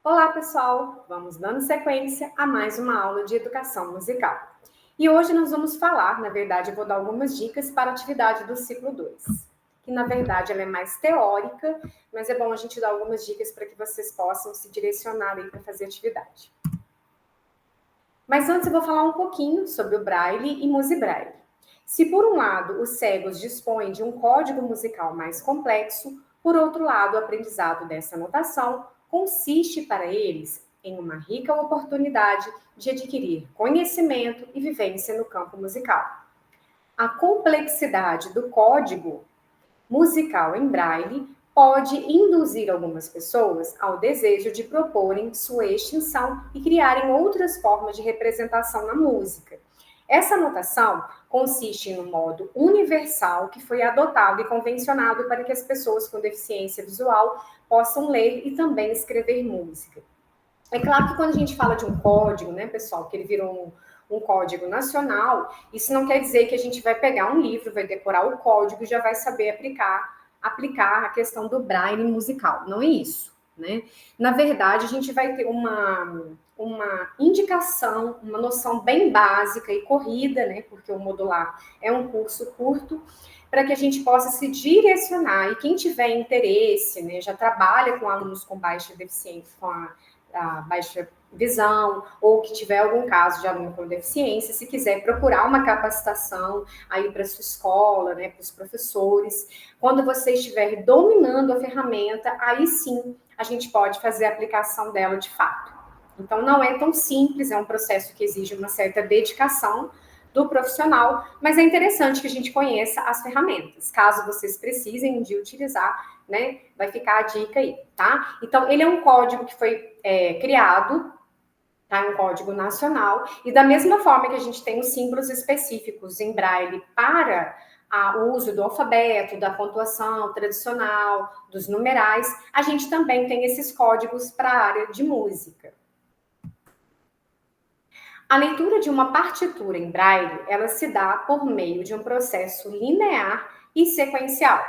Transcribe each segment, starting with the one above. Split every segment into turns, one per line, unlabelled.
Olá, pessoal! Vamos dando sequência a mais uma aula de educação musical. E hoje nós vamos falar, na verdade, eu vou dar algumas dicas para a atividade do ciclo 2, que na verdade ela é mais teórica, mas é bom a gente dar algumas dicas para que vocês possam se direcionar aí para fazer atividade. Mas antes eu vou falar um pouquinho sobre o Braille e Musibraille. Se por um lado os cegos dispõem de um código musical mais complexo, por outro lado o aprendizado dessa notação consiste para eles em uma rica oportunidade de adquirir conhecimento e vivência no campo musical. A complexidade do código musical em Braille pode induzir algumas pessoas ao desejo de proporem sua extinção e criarem outras formas de representação na música. Essa notação consiste em um modo universal que foi adotado e convencionado para que as pessoas com deficiência visual possam ler e também escrever música. É claro que quando a gente fala de um código, né, pessoal, que ele virou um código nacional, isso não quer dizer que a gente vai pegar um livro, vai decorar o código e já vai saber aplicar a questão do braille musical. Não é isso, né? Na verdade, a gente vai ter uma indicação, uma noção bem básica e corrida, né? Porque o modular é um curso curto, para que a gente possa se direcionar. E quem tiver interesse, né, já trabalha com alunos com baixa deficiência, com a baixa visão, ou que tiver algum caso de aluno com deficiência, se quiser procurar uma capacitação aí para sua escola, né, para os professores, quando você estiver dominando a ferramenta, aí sim a gente pode fazer a aplicação dela de fato. Então não é tão simples, é um processo que exige uma certa dedicação do profissional, mas é interessante que a gente conheça as ferramentas. Caso vocês precisem de utilizar, né, vai ficar a dica aí, tá? Então, ele é um código que foi criado, tá? É um código nacional, e da mesma forma que a gente tem os símbolos específicos em Braille para o uso do alfabeto, da pontuação tradicional, dos numerais, a gente também tem esses códigos para a área de música. A leitura de uma partitura em Braille, ela se dá por meio de um processo linear e sequencial,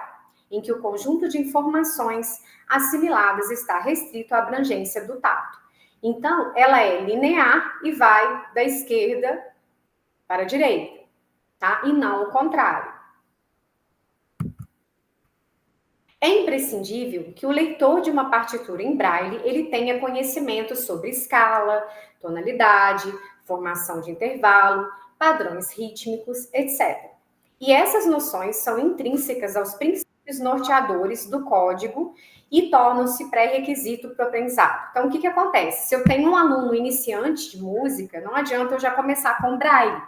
em que o conjunto de informações assimiladas está restrito à abrangência do tato. Então, ela é linear e vai da esquerda para a direita, tá? E não o contrário. É imprescindível que o leitor de uma partitura em Braille, ele tenha conhecimento sobre escala, tonalidade, formação de intervalo, padrões rítmicos, etc. E essas noções são intrínsecas aos princípios norteadores do código e tornam-se pré-requisito para o aprendizado. Então, o que acontece? Se eu tenho um aluno iniciante de música, não adianta eu já começar com Braille.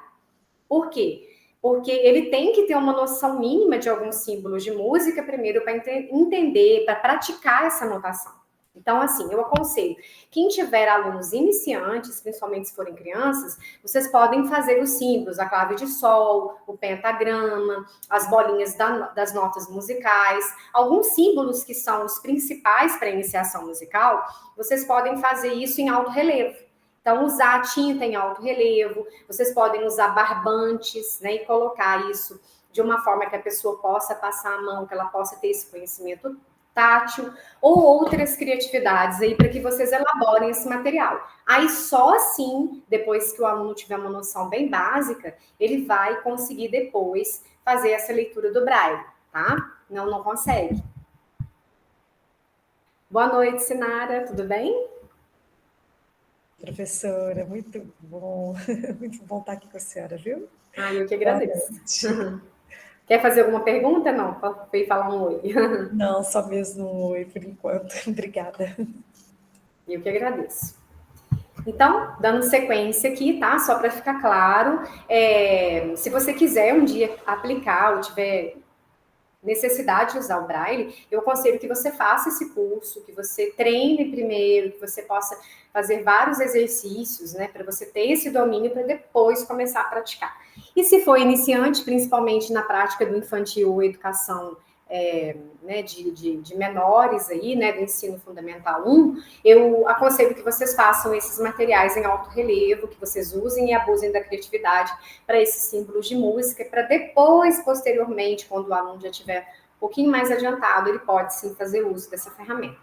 Por quê? Porque ele tem que ter uma noção mínima de alguns símbolos de música primeiro para entender, para praticar essa notação. Então, assim, eu aconselho, quem tiver alunos iniciantes, principalmente se forem crianças, vocês podem fazer os símbolos, a clave de sol, o pentagrama, as bolinhas das notas musicais, alguns símbolos que são os principais para a iniciação musical, vocês podem fazer isso em alto relevo. Então, usar tinta em alto relevo, vocês podem usar barbantes, né, e colocar isso de uma forma que a pessoa possa passar a mão, que ela possa ter esse conhecimento tátil, ou outras criatividades aí para que vocês elaborem esse material. Aí só assim, depois que o aluno tiver uma noção bem básica, ele vai conseguir depois fazer essa leitura do Braille, tá? Não consegue. Boa noite, Sinara, tudo bem?
Professora, muito bom estar aqui com a senhora, viu?
Eu que agradeço. Quer fazer alguma pergunta? Não, veio falar um oi.
Não, só mesmo um oi por enquanto. Obrigada.
Eu que agradeço. Então, dando sequência aqui, tá? Só para ficar claro, se você quiser um dia aplicar ou tiver necessidade de usar o Braille, eu aconselho que você faça esse curso, que você treine primeiro, que você possa fazer vários exercícios, né, para você ter esse domínio para depois começar a praticar. E se for iniciante, principalmente na prática do infantil ou educação né, de menores aí, né, do ensino fundamental 1, eu aconselho que vocês façam esses materiais em alto relevo, que vocês usem e abusem da criatividade para esses símbolos de música, para depois, posteriormente, quando o aluno já estiver um pouquinho mais adiantado, ele pode sim fazer uso dessa ferramenta.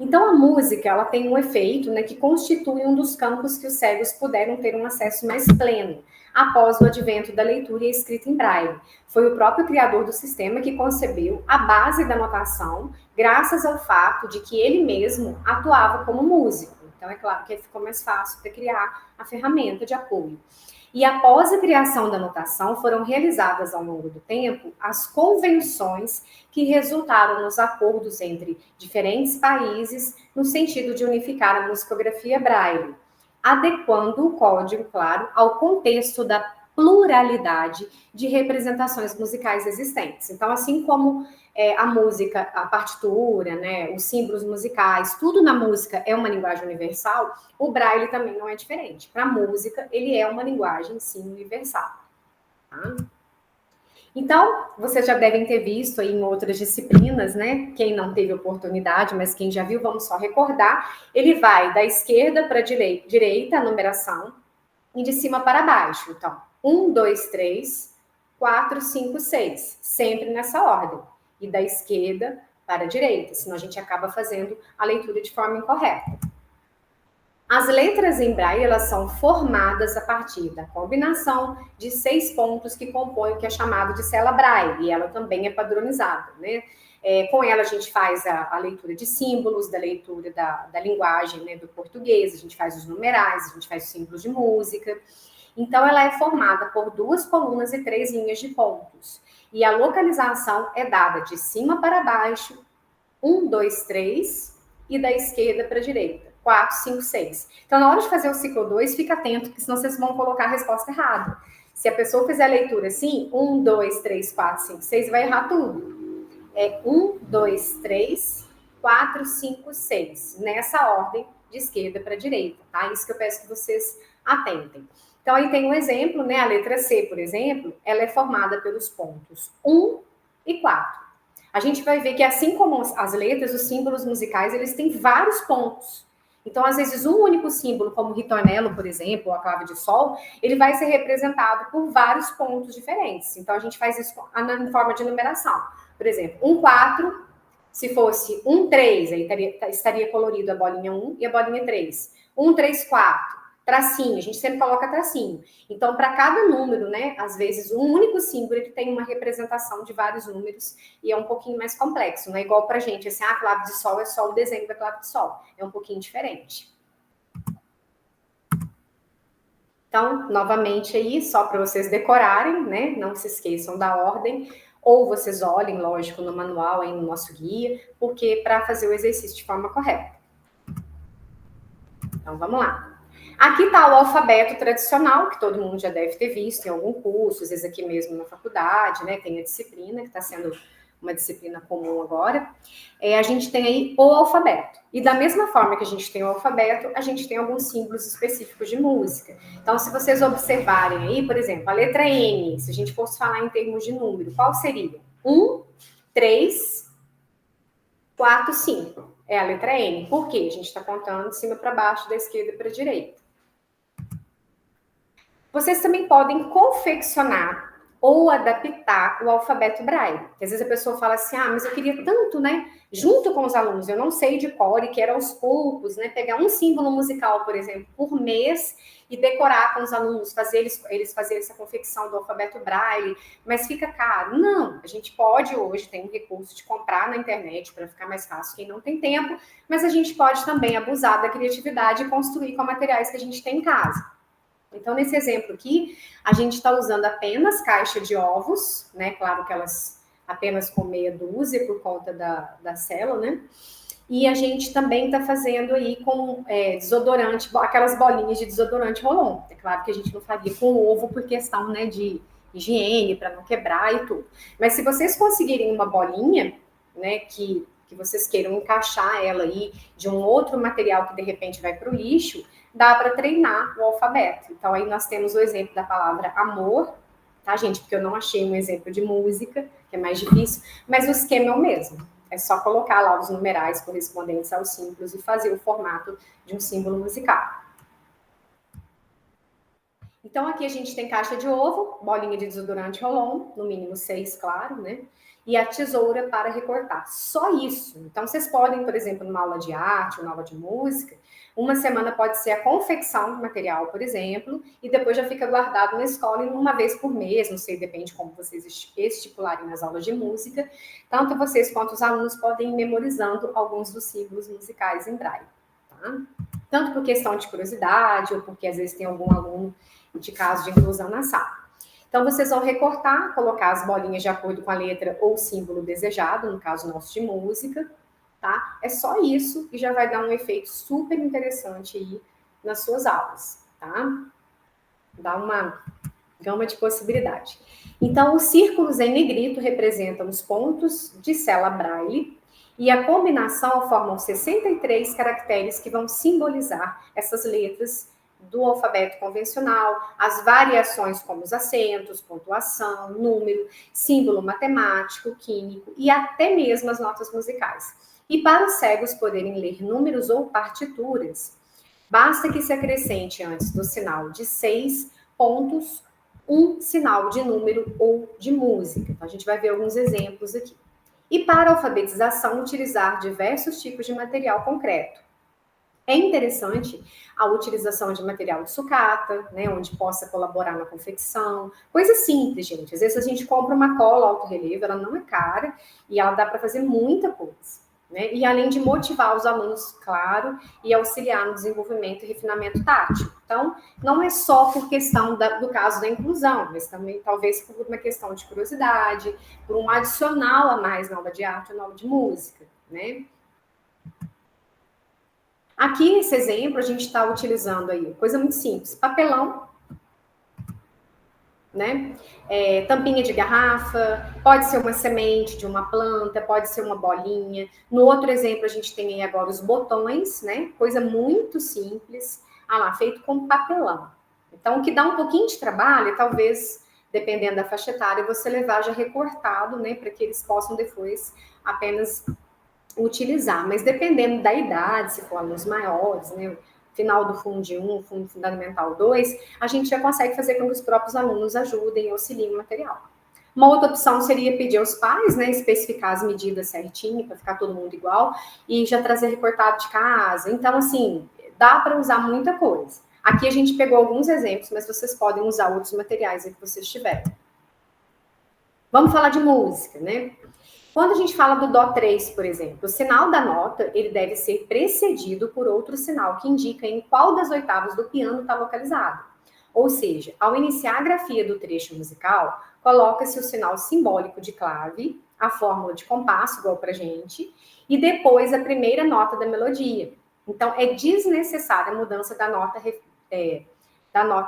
Então, a música, ela tem um efeito, né, que constitui um dos campos que os cegos puderam ter um acesso mais pleno, após o advento da leitura e a escrita em braille. Foi o próprio criador do sistema que concebeu a base da notação, graças ao fato de que ele mesmo atuava como músico. Então, é claro que ficou mais fácil para criar a ferramenta de apoio. E após a criação da notação, foram realizadas ao longo do tempo as convenções que resultaram nos acordos entre diferentes países no sentido de unificar a musicografia braille, adequando o código, claro, ao contexto da pluralidade de representações musicais existentes. Então, assim como a música, a partitura, né, os símbolos musicais, tudo na música é uma linguagem universal, o braille também não é diferente. Para a música, ele é uma linguagem, sim, universal. Tá? Então, vocês já devem ter visto aí em outras disciplinas, né? Quem não teve oportunidade, mas quem já viu, vamos só recordar. Ele vai da esquerda para a direita, a numeração, e de cima para baixo. Então, 1, 2, 3, 4, 5, 6. Sempre nessa ordem. E da esquerda para a direita, senão a gente acaba fazendo a leitura de forma incorreta. As letras em braille, elas são formadas a partir da combinação de 6 pontos que compõem o que é chamado de cela braille, e ela também é padronizada, né? Com ela a gente faz a leitura de símbolos, da leitura da linguagem, né, do português, a gente faz os numerais, a gente faz os símbolos de música. Então, ela é formada por 2 colunas e 3 linhas de pontos. E a localização é dada de cima para baixo, 1, 2, 3, e da esquerda para a direita, 4, 5, 6. Então, na hora de fazer o ciclo 2, fica atento, porque senão vocês vão colocar a resposta errada. Se a pessoa fizer a leitura assim, 1, 2, 3, 4, 5, 6, vai errar tudo. É 1, 2, 3, 4, 5, 6. Nessa ordem, de esquerda para direita, tá? Isso que eu peço que vocês atentem. Então, aí tem um exemplo, né? A letra C, por exemplo, ela é formada pelos pontos 1 e 4. A gente vai ver que, assim como as letras, os símbolos musicais, eles têm vários pontos. Então, às vezes, um único símbolo, como o ritornelo, por exemplo, ou a clave de sol, ele vai ser representado por vários pontos diferentes. Então, a gente faz isso em forma de numeração. Por exemplo, 1, 4, se fosse 1, 3, aí estaria colorido a bolinha 1 e a bolinha 3. 1, 3, 4. Tracinho, a gente sempre coloca tracinho. Então, para cada número, né, às vezes, um único símbolo ele tem uma representação de vários números e é um pouquinho mais complexo, não é igual para a gente, assim, a clave de sol é só o desenho da clave de sol, é um pouquinho diferente. Então, novamente aí, só para vocês decorarem, né, não se esqueçam da ordem, ou vocês olhem, lógico, no manual, aí no nosso guia, porque para fazer o exercício de forma correta. Então, vamos lá. Aqui está o alfabeto tradicional, que todo mundo já deve ter visto em algum curso, às vezes aqui mesmo na faculdade, né? Tem a disciplina, que está sendo uma disciplina comum agora. A gente tem aí o alfabeto. E da mesma forma que a gente tem o alfabeto, a gente tem alguns símbolos específicos de música. Então, se vocês observarem aí, por exemplo, a letra N, se a gente fosse falar em termos de número, qual seria? 1, 3, 4, 5. É a letra N. Por quê? A gente está contando de cima para baixo, da esquerda para a direita. Vocês também podem confeccionar ou adaptar o alfabeto braille. Às vezes a pessoa fala assim, mas eu queria tanto, né, junto com os alunos, eu não sei de cor e quero aos poucos, né, pegar um símbolo musical, por exemplo, por mês e decorar com os alunos, fazer eles fazerem essa confecção do alfabeto braille, mas fica caro. Não, a gente pode hoje, tem um recurso de comprar na internet para ficar mais fácil quem não tem tempo, mas a gente pode também abusar da criatividade e construir com materiais que a gente tem em casa. Então, nesse exemplo aqui, a gente está usando apenas caixa de ovos, né? Claro que elas apenas com meia dúzia por conta da célula, né? E a gente também está fazendo aí com desodorante, aquelas bolinhas de desodorante Rolon. É claro que a gente não faria com ovo por questão, né, de higiene, para não quebrar e tudo. Mas se vocês conseguirem uma bolinha, né, que vocês queiram encaixar ela aí de um outro material que de repente vai para o lixo, dá para treinar o alfabeto. Então, aí nós temos o exemplo da palavra amor, tá, gente? Porque eu não achei um exemplo de música, que é mais difícil, mas o esquema é o mesmo. É só colocar lá os numerais correspondentes aos símbolos e fazer o formato de um símbolo musical. Então, aqui a gente tem caixa de ovo, bolinha de desodorante Rolon, no mínimo 6, claro, né? E a tesoura para recortar. Só isso. Então, vocês podem, por exemplo, numa aula de arte, uma aula de música, uma semana pode ser a confecção do material, por exemplo, e depois já fica guardado na escola uma vez por mês, não sei, depende como vocês estipularem nas aulas de música. Tanto vocês quanto os alunos podem ir memorizando alguns dos símbolos musicais em braille, tá? Tanto por questão de curiosidade, ou porque às vezes tem algum aluno de caso de inclusão na sala. Então, vocês vão recortar, colocar as bolinhas de acordo com a letra ou símbolo desejado, no caso nosso de música, tá? É só isso e já vai dar um efeito super interessante aí nas suas aulas, tá? Dá uma gama de possibilidade. Então, os círculos em negrito representam os pontos de cela braille e a combinação formam 63 caracteres que vão simbolizar essas letras do alfabeto convencional, as variações como os acentos, pontuação, número, símbolo matemático, químico e até mesmo as notas musicais. E para os cegos poderem ler números ou partituras, basta que se acrescente antes do sinal de 6 pontos um sinal de número ou de música. Então, a gente vai ver alguns exemplos aqui. E para a alfabetização, utilizar diversos tipos de material concreto. É interessante a utilização de material de sucata, né, onde possa colaborar na confecção. Coisa simples, gente. Às vezes a gente compra uma cola alto relevo, ela não é cara e ela dá para fazer muita coisa. Né? E além de motivar os alunos, claro, e auxiliar no desenvolvimento e refinamento tátil. Então, não é só por questão do caso da inclusão, mas também talvez por uma questão de curiosidade, por um adicional a mais na aula de arte ou na aula de música, né? Aqui, esse exemplo, a gente está utilizando aí, coisa muito simples, papelão, né? Tampinha de garrafa, pode ser uma semente de uma planta, pode ser uma bolinha. No outro exemplo, a gente tem aí agora os botões, né? Coisa muito simples. Ah lá, feito com papelão. Então, o que dá um pouquinho de trabalho, talvez, dependendo da faixa etária, você levar já recortado, né? Para que eles possam depois apenas utilizar, mas dependendo da idade, se for alunos maiores, né, final do Fundo 1, Fundo Fundamental 2, a gente já consegue fazer com que os próprios alunos ajudem e auxiliem o material. Uma outra opção seria pedir aos pais, né, especificar as medidas certinho, para ficar todo mundo igual, e já trazer recortado de casa. Então, assim, dá para usar muita coisa. Aqui a gente pegou alguns exemplos, mas vocês podem usar outros materiais aí que vocês tiverem. Vamos falar de música, né? Quando a gente fala do Dó 3, por exemplo, o sinal da nota ele deve ser precedido por outro sinal que indica em qual das oitavas do piano está localizado. Ou seja, ao iniciar a grafia do trecho musical, coloca-se o sinal simbólico de clave, a fórmula de compasso, igual para gente, e depois a primeira nota da melodia. Então, é desnecessária a mudança da nota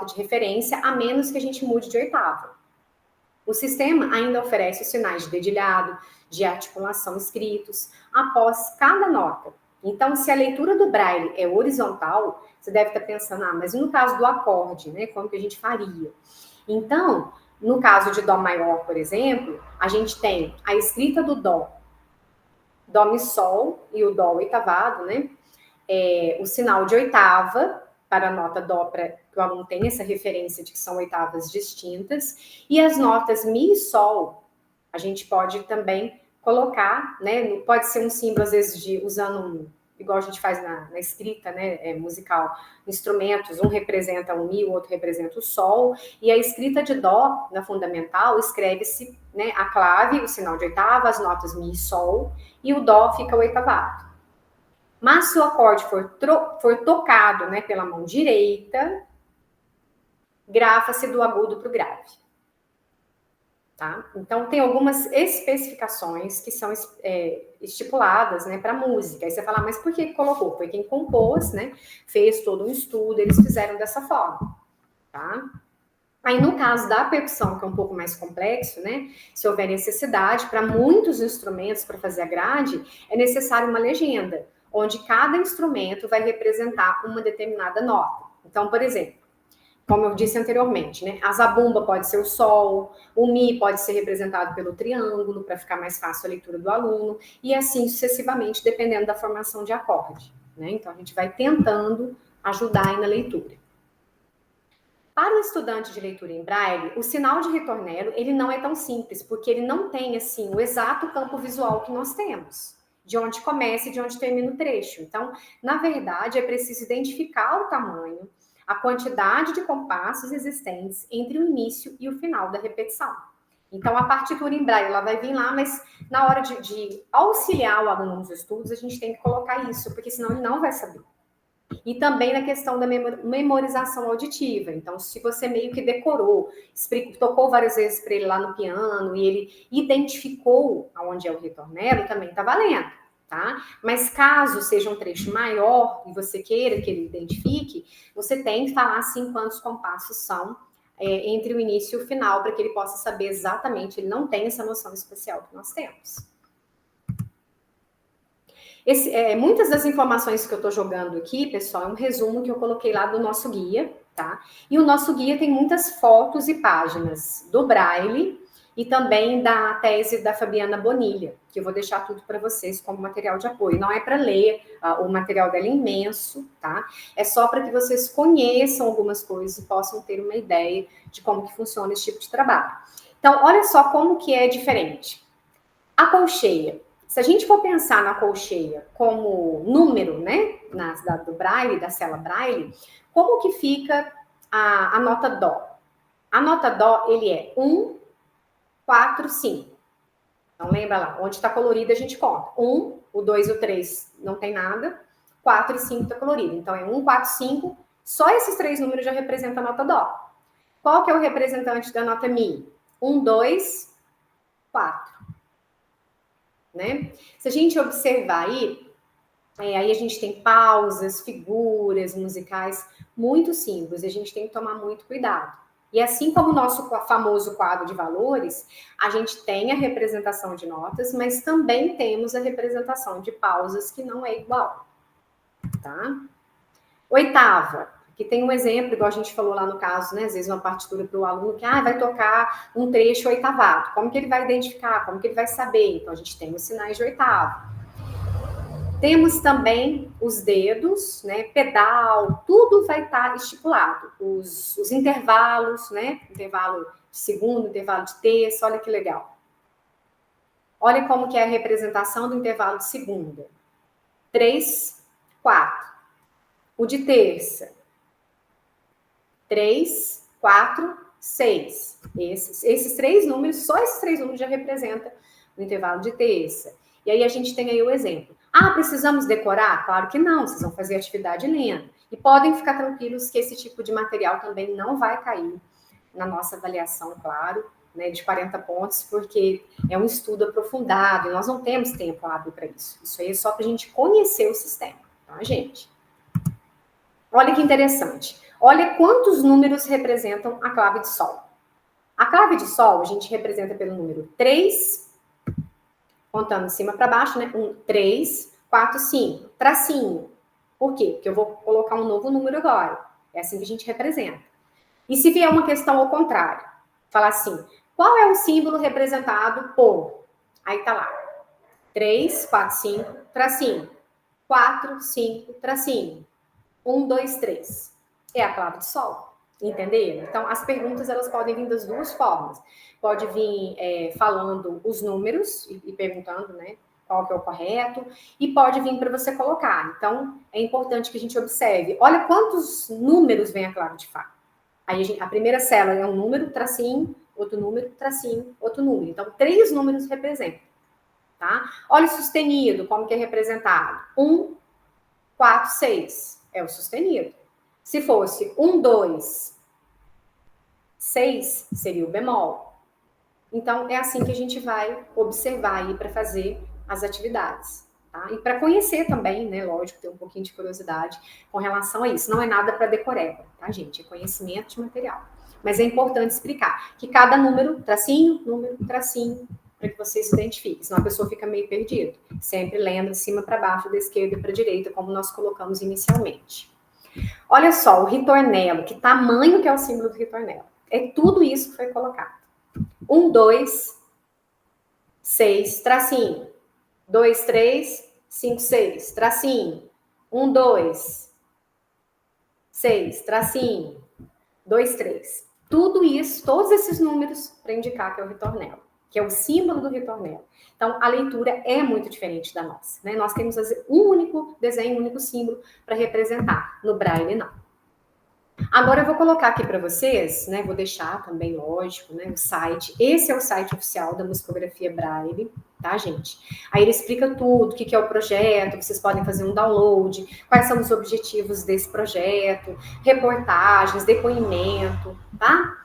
de referência, a menos que a gente mude de oitava. O sistema ainda oferece os sinais de dedilhado, de articulação escritos, após cada nota. Então, se a leitura do braille é horizontal, você deve estar pensando, mas no caso do acorde, né, como que a gente faria? Então, no caso de Dó maior, por exemplo, a gente tem a escrita do Dó, Dó, Mi, Sol e o Dó oitavado, né? O sinal de oitava, para a nota Dó, para que o aluno tenha essa referência de que são oitavas distintas, e as notas Mi e Sol, a gente pode também colocar, né? Pode ser um símbolo, às vezes, usando igual a gente faz na escrita, né, musical, instrumentos, um representa o Mi, o outro representa o Sol, e a escrita de Dó, na fundamental, escreve-se, né, a clave, o sinal de oitava, as notas Mi e Sol, e o Dó fica oitavado. Mas se o acorde for tocado, né, pela mão direita, grafa-se do agudo para o grave. Tá? Então, tem algumas especificações que são estipuladas, né, para música. Aí você fala, mas por que colocou? Foi quem compôs, né, fez todo um estudo, eles fizeram dessa forma. Tá? Aí, no caso da percussão, que é um pouco mais complexo, né, se houver necessidade, para muitos instrumentos, para fazer a grade, é necessário uma legenda, onde cada instrumento vai representar uma determinada nota. Então, por exemplo, como eu disse anteriormente, né, a zabumba pode ser o sol, o mi pode ser representado pelo triângulo, para ficar mais fácil a leitura do aluno, e assim sucessivamente, dependendo da formação de acorde. Né? Então, a gente vai tentando ajudar aí na leitura. Para o estudante de leitura em braille, o sinal de ritornelo, ele não é tão simples, porque ele não tem, assim, o exato campo visual que nós temos, de onde começa e de onde termina o trecho. Então, na verdade, é preciso identificar o tamanho, a quantidade de compassos existentes entre o início e o final da repetição. Então, a partitura em braille, ela vai vir lá, mas na hora de auxiliar o aluno nos estudos, a gente tem que colocar isso, porque senão ele não vai saber. E também na questão da memorização auditiva. Então, se você meio que decorou, tocou várias vezes para ele lá no piano e ele identificou aonde é o ritornelo, também está valendo, tá? Mas caso seja um trecho maior e você queira que ele identifique, você tem que falar assim quantos compassos são entre o início e o final, para que ele possa saber exatamente, ele não tem essa noção especial que nós temos. Muitas das informações que eu estou jogando aqui, pessoal, é um resumo que eu coloquei lá do nosso guia, tá? E o nosso guia tem muitas fotos e páginas do Braille e também da tese da Fabiana Bonilha, que eu vou deixar tudo para vocês como material de apoio. Não é para ler, o material dela é imenso, tá? É só para que vocês conheçam algumas coisas e possam ter uma ideia de como que funciona esse tipo de trabalho. Então, olha só como que é diferente. A colcheia. Se a gente for pensar na colcheia como número, né, do Braille, da cela Braille, como que fica a nota Dó? A nota Dó, ele é 1, 4, 5. Então, lembra lá, onde está colorido a gente conta. 1, o 2 e o 3 não tem nada, 4 e 5 está colorido. Então, é 1, 4, 5. Só esses 3 números já representam a nota Dó. Qual que é o representante da nota Mi? 1, 2, 4. Né? Se a gente observar aí a gente tem pausas, figuras musicais muito simples, a gente tem que tomar muito cuidado. E assim como o nosso famoso quadro de valores, a gente tem a representação de notas, mas também temos a representação de pausas que não é igual, tá? Oitava, que tem um exemplo, igual a gente falou lá no caso, né? Às vezes uma partitura para o aluno que vai tocar um trecho oitavado. Como que ele vai identificar? Como que ele vai saber? Então, a gente tem os sinais de oitavo. Temos também os dedos, né? Pedal, tudo vai estar estipulado. Os intervalos, né? Intervalo de segundo, intervalo de terça, olha que legal. Olha como que é a representação do intervalo de segunda. 3, 4. O de terça. 3, 4, 6. Esses 3 números, só esses 3 números já representam o intervalo de terça. E aí a gente tem aí o exemplo. Precisamos decorar? Claro que não, vocês vão fazer atividade lendo. E podem ficar tranquilos que esse tipo de material também não vai cair na nossa avaliação, claro, né, de 40 pontos, porque é um estudo aprofundado e nós não temos tempo hábil para isso. Isso aí é só para a gente conhecer o sistema, tá, gente? Olha que interessante. Olha quantos números representam a clave de Sol. A clave de Sol a gente representa pelo número 3, contando de cima para baixo, né? 1, 3, 4, 5. Tracinho. Por quê? Porque eu vou colocar um novo número agora. É assim que a gente representa. E se vier uma questão ao contrário, falar assim, qual é o símbolo representado por? Aí tá lá. 3, 4, 5, tracinho. 4, 5, tracinho. 1, 2, 3. É a clave de Sol. Entenderam? Então, as perguntas, elas podem vir das duas formas. Pode vir falando os números e perguntando, né, qual que é o correto, e pode vir para você colocar. Então, é importante que a gente observe. Olha quantos números vem a clave de Fá. Aí a primeira célula é um número, tracinho, outro número, tracinho, outro número. Então, 3 números representam, tá? Olha o sustenido, como que é representado. 1, 4, 6 é o sustenido. Se fosse 1, 2, 6, seria o bemol. Então, é assim que a gente vai observar aí para fazer as atividades. Tá? E para conhecer também, né? Lógico, ter um pouquinho de curiosidade com relação a isso. Não é nada para decoreba, tá, gente? É conhecimento de material. Mas é importante explicar que cada número, tracinho, para que vocês se identifiquem. Senão a pessoa fica meio perdida. Sempre lendo de cima para baixo, da esquerda para a direita, como nós colocamos inicialmente. Olha só, o ritornelo, que tamanho que é o símbolo do ritornelo. É tudo isso que foi colocado. 1, 2, 6, tracinho. 2, 3, 5, 6, tracinho. 1, 2, 6, tracinho. 2, 3. Tudo isso, todos esses números, para indicar que é o ritornelo, que é o símbolo do ritornelo. Então, a leitura é muito diferente da nossa, né? Nós temos um único desenho, um único símbolo para representar. No Braille, não. Agora eu vou colocar aqui para vocês, né? Vou deixar também, lógico, né? O site. Esse é o site oficial da Musicografia Braille, tá, gente? Aí ele explica tudo, o que é o projeto, vocês podem fazer um download, quais são os objetivos desse projeto, reportagens, depoimento, tá?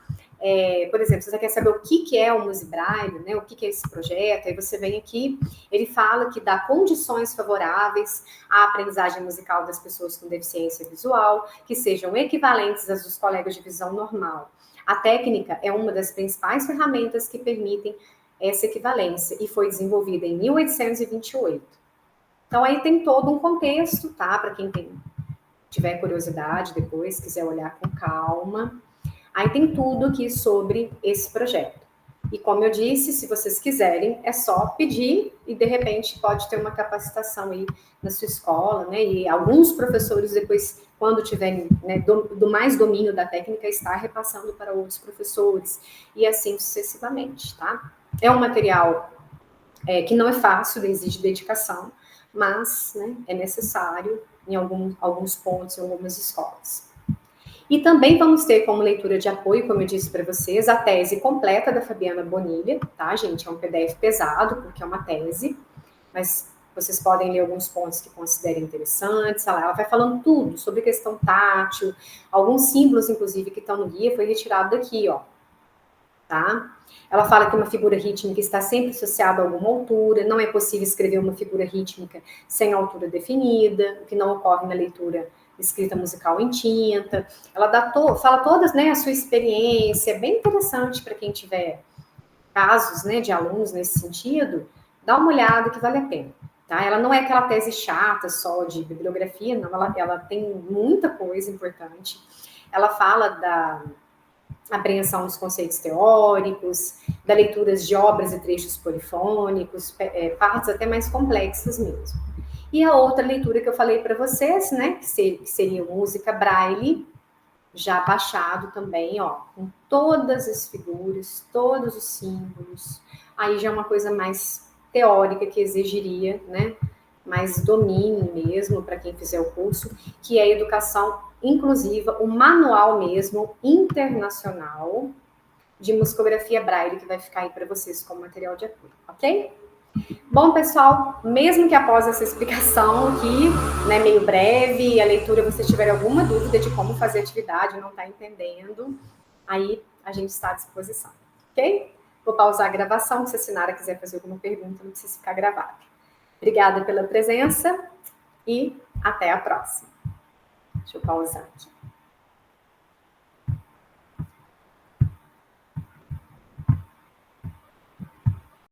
Por exemplo, se você quer saber o que é o Musibraille, né? O que é esse projeto, aí você vem aqui, ele fala que dá condições favoráveis à aprendizagem musical das pessoas com deficiência visual, que sejam equivalentes às dos colegas de visão normal. A técnica é uma das principais ferramentas que permitem essa equivalência e foi desenvolvida em 1828. Então, aí tem todo um contexto, tá? Para quem tiver curiosidade depois, quiser olhar com calma. Aí tem tudo aqui sobre esse projeto. E como eu disse, se vocês quiserem, é só pedir e, de repente, pode ter uma capacitação aí na sua escola, né? E alguns professores, depois, quando tiverem, né, do mais domínio da técnica, está repassando para outros professores e assim sucessivamente, tá? É um material que não é fácil, exige dedicação, mas, né, é necessário em alguns pontos, em algumas escolas. E também vamos ter como leitura de apoio, como eu disse para vocês, a tese completa da Fabiana Bonilha, tá, gente? É um PDF pesado, porque é uma tese, mas vocês podem ler alguns pontos que considerem interessantes. Ela vai falando tudo sobre questão tátil, alguns símbolos, inclusive, que estão no guia, foi retirado daqui, ó. Tá? Ela fala que uma figura rítmica está sempre associada a alguma altura, não é possível escrever uma figura rítmica sem altura definida, o que não ocorre na leitura escrita musical em tinta. Ela fala todas, né, a sua experiência, é bem interessante para quem tiver casos, né, de alunos nesse sentido, dá uma olhada que vale a pena. Tá? Ela não é aquela tese chata só de bibliografia, não, ela tem muita coisa importante. Ela fala da apreensão dos conceitos teóricos, da leitura de obras e trechos polifônicos, partes até mais complexas mesmo. E a outra leitura que eu falei para vocês, né, que seria música Braille, já baixado também, ó, com todas as figuras, todos os símbolos. Aí já é uma coisa mais teórica que exigiria, né, mais domínio mesmo para quem fizer o curso, que é a educação inclusiva, o manual mesmo internacional de musicografia Braille, que vai ficar aí para vocês como material de apoio, ok? Bom, pessoal, mesmo que após essa explicação aqui, né, meio breve, a leitura você tiver alguma dúvida de como fazer a atividade, não está entendendo, aí a gente está à disposição, ok? Vou pausar a gravação, se a Sinara quiser fazer alguma pergunta, não precisa ficar gravado. Obrigada pela presença e até a próxima. Deixa eu pausar aqui.